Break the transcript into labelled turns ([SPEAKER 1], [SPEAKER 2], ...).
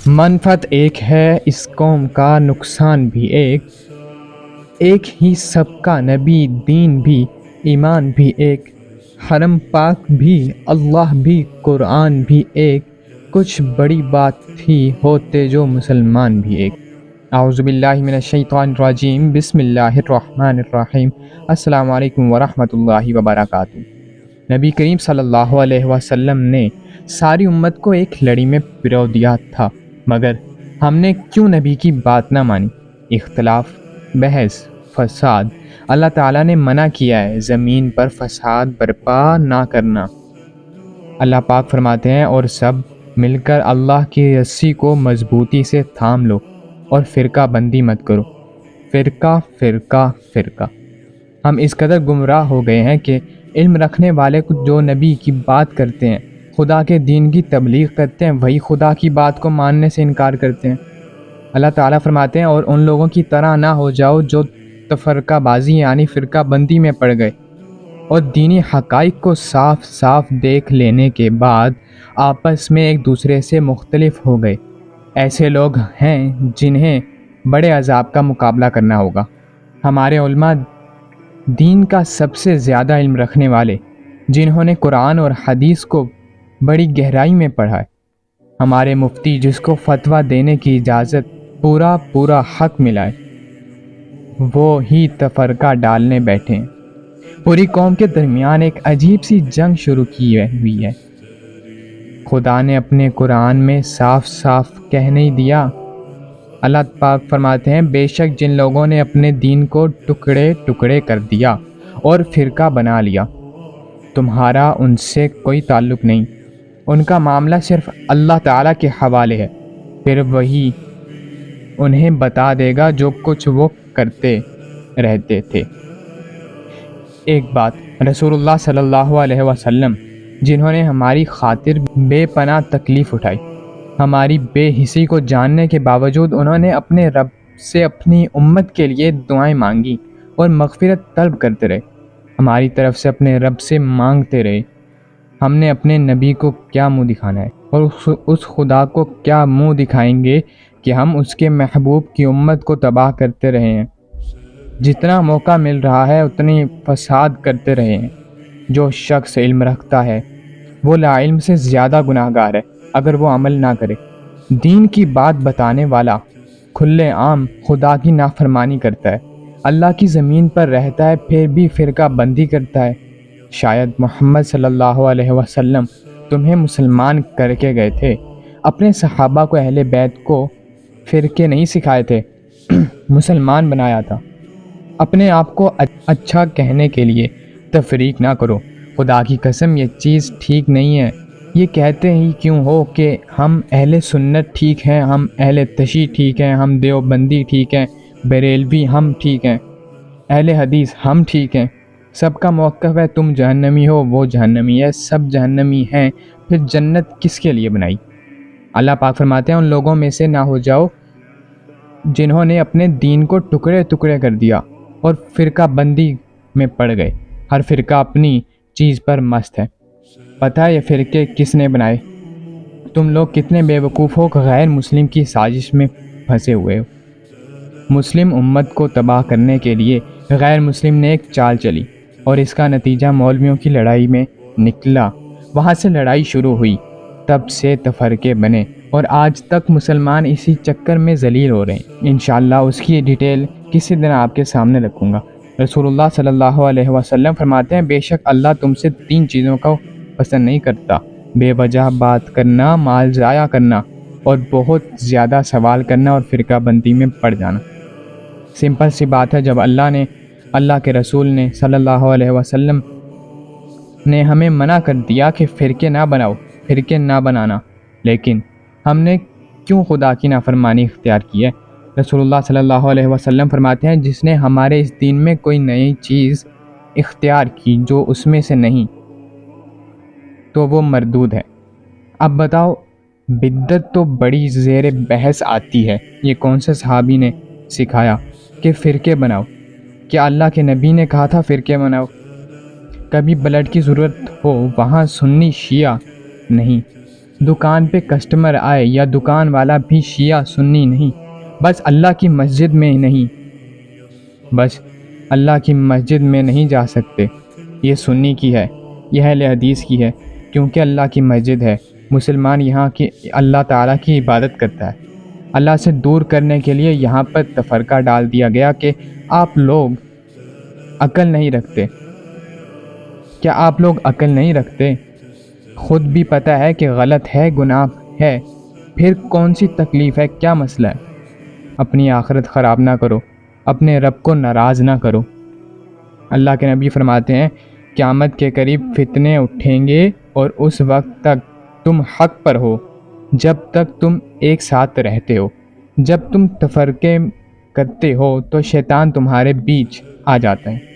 [SPEAKER 1] منفعت ایک ہے اس قوم کا، نقصان بھی ایک ہی سب کا، نبی دین بھی ایمان بھی ایک، حرم پاک بھی اللہ بھی قرآن بھی ایک، کچھ بڑی بات تھی ہوتے جو مسلمان بھی ایک۔ اعوذ باللہ من الشیطان الرجیم، بسم اللہ الرحمن الرحیم۔ السلام علیکم ورحمۃ اللہ وبرکاتہ۔ نبی کریم صلی اللہ علیہ وسلم نے ساری امت کو ایک لڑی میں پرو دیا تھا، مگر ہم نے کیوں نبی کی بات نہ مانی؟ اختلاف، بحث، فساد۔ اللہ تعالیٰ نے منع کیا ہے زمین پر فساد برپا نہ کرنا۔ اللہ پاک فرماتے ہیں، اور سب مل کر اللہ کی رسی کو مضبوطی سے تھام لو اور فرقہ بندی مت کرو۔ فرقہ فرقہ فرقہ۔ ہم اس قدر گمراہ ہو گئے ہیں کہ علم رکھنے والے جو نبی کی بات کرتے ہیں، خدا کے دین کی تبلیغ کرتے ہیں، وہی خدا کی بات کو ماننے سے انکار کرتے ہیں۔ اللہ تعالیٰ فرماتے ہیں، اور ان لوگوں کی طرح نہ ہو جاؤ جو تفرقہ بازی یعنی فرقہ بندی میں پڑ گئے اور دینی حقائق کو صاف صاف دیکھ لینے کے بعد آپس میں ایک دوسرے سے مختلف ہو گئے۔ ایسے لوگ ہیں جنہیں بڑے عذاب کا مقابلہ کرنا ہوگا۔ ہمارے علماء دین کا سب سے زیادہ علم رکھنے والے، جنہوں نے قرآن اور حدیث کو بڑی گہرائی میں پڑھا ہے، ہمارے مفتی جس کو فتویٰ دینے کی اجازت پورا حق ملا ہے، وہ ہی تفرقہ ڈالنے بیٹھے ہیں۔ پوری قوم کے درمیان ایک عجیب سی جنگ شروع کی ہوئی ہے۔ خدا نے اپنے قرآن میں صاف صاف کہہ نہیں دیا؟ اللہ پاک فرماتے ہیں، بے شک جن لوگوں نے اپنے دین کو ٹکڑے ٹکڑے کر دیا اور فرقہ بنا لیا، تمہارا ان سے کوئی تعلق نہیں، ان کا معاملہ صرف اللہ تعالیٰ کے حوالے ہے، پھر وہی انہیں بتا دے گا جو کچھ وہ کرتے رہتے تھے۔ ایک بات، رسول اللہ صلی اللہ علیہ وسلم جنہوں نے ہماری خاطر بے پناہ تکلیف اٹھائی، ہماری بے حسی کو جاننے کے باوجود انہوں نے اپنے رب سے اپنی امت کے لیے دعائیں مانگی اور مغفرت طلب کرتے رہے، ہماری طرف سے اپنے رب سے مانگتے رہے۔ ہم نے اپنے نبی کو کیا منہ دکھانا ہے اور اس خدا کو کیا منہ دکھائیں گے کہ ہم اس کے محبوب کی امت کو تباہ کرتے رہے ہیں، جتنا موقع مل رہا ہے اتنی فساد کرتے رہے ہیں۔ جو شخص علم رکھتا ہے وہ لا علم سے زیادہ گناہ گار ہے اگر وہ عمل نہ کرے۔ دین کی بات بتانے والا کھلے عام خدا کی نافرمانی کرتا ہے، اللہ کی زمین پر رہتا ہے پھر بھی فرقہ بندی کرتا ہے۔ شاید محمد صلی اللہ علیہ وسلم تمہیں مسلمان کر کے گئے تھے، اپنے صحابہ کو اہل بیت کو فرقے نہیں سکھائے تھے، مسلمان بنایا تھا۔ اپنے آپ کو اچھا کہنے کے لیے تفریق نہ کرو، خدا کی قسم یہ چیز ٹھیک نہیں ہے۔ یہ کہتے ہی کیوں ہو کہ ہم اہل سنت ٹھیک ہیں، ہم اہل تشیع ٹھیک ہیں، ہم دیوبندی ٹھیک ہیں، بریلوی ہم ٹھیک ہیں، اہل حدیث ہم ٹھیک ہیں۔ سب کا موقف ہے تم جہنمی ہو، وہ جہنمی ہے، سب جہنمی ہیں، پھر جنت کس کے لیے بنائی؟ اللہ پاک فرماتے ہیں، ان لوگوں میں سے نہ ہو جاؤ جنہوں نے اپنے دین کو ٹکڑے ٹکڑے کر دیا اور فرقہ بندی میں پڑ گئے۔ ہر فرقہ اپنی چیز پر مست ہے۔ پتہ ہے یہ فرقے کس نے بنائے؟ تم لوگ کتنے بے وقوف ہو کہ غیر مسلم کی سازش میں پھنسے ہوئے ہو۔ مسلم امت کو تباہ کرنے کے لیے غیر مسلم نے ایک چال چلی اور اس کا نتیجہ مولویوں کی لڑائی میں نکلا۔ وہاں سے لڑائی شروع ہوئی، تب سے تفرقے بنے اور آج تک مسلمان اسی چکر میں ذلیل ہو رہے ہیں۔ انشاءاللہ اس کی ڈیٹیل کسی دن آپ کے سامنے رکھوں گا۔ رسول اللہ صلی اللہ علیہ وسلم فرماتے ہیں، بے شک اللہ تم سے 3 چیزوں کو پسند نہیں کرتا: بے وجہ بات کرنا، مال ضائع کرنا اور بہت زیادہ سوال کرنا اور فرقہ بندی میں پڑ جانا۔ سمپل سی بات ہے، جب اللہ کے رسول نے صلی اللہ علیہ وسلم نے ہمیں منع کر دیا کہ فرقے نہ بناؤ، فرقے نہ بنانا، لیکن ہم نے کیوں خدا کی نافرمانی اختیار کی ہے؟ رسول اللہ صلی اللہ علیہ وسلم فرماتے ہیں، جس نے ہمارے اس دین میں کوئی نئی چیز اختیار کی جو اس میں سے نہیں تو وہ مردود ہے۔ اب بتاؤ، بدعت تو بڑی زیر بحث آتی ہے، یہ کون سے صحابی نے سکھایا کہ فرقے بناؤ؟ کیا اللہ کے نبی نے کہا تھا فرقے بناؤ؟ کبھی بلڈ کی ضرورت ہو وہاں سنی شیعہ نہیں، دکان پہ کسٹمر آئے یا دکان والا بھی شیعہ سنی نہیں، بس اللہ کی مسجد میں نہیں جا سکتے، یہ سنی کی ہے، یہ اہل حدیث کی ہے، کیونکہ اللہ کی مسجد ہے۔ مسلمان یہاں کی اللہ تعالیٰ کی عبادت کرتا ہے۔ اللہ سے دور کرنے کے لیے یہاں پر تفرقہ ڈال دیا گیا کہ آپ لوگ عقل نہیں رکھتے۔ کیا آپ لوگ عقل نہیں رکھتے؟ خود بھی پتہ ہے کہ غلط ہے، گناہ ہے، پھر کون سی تکلیف ہے، کیا مسئلہ ہے؟ اپنی آخرت خراب نہ کرو، اپنے رب کو ناراض نہ کرو۔ اللہ کے نبی فرماتے ہیں قیامت کے قریب فتنے اٹھیں گے اور اس وقت تک تم حق پر ہو جب تک تم ایک ساتھ رہتے ہو۔ جب تم تفرقے کرتے ہو تو شیطان تمہارے بیچ آ جاتا ہے۔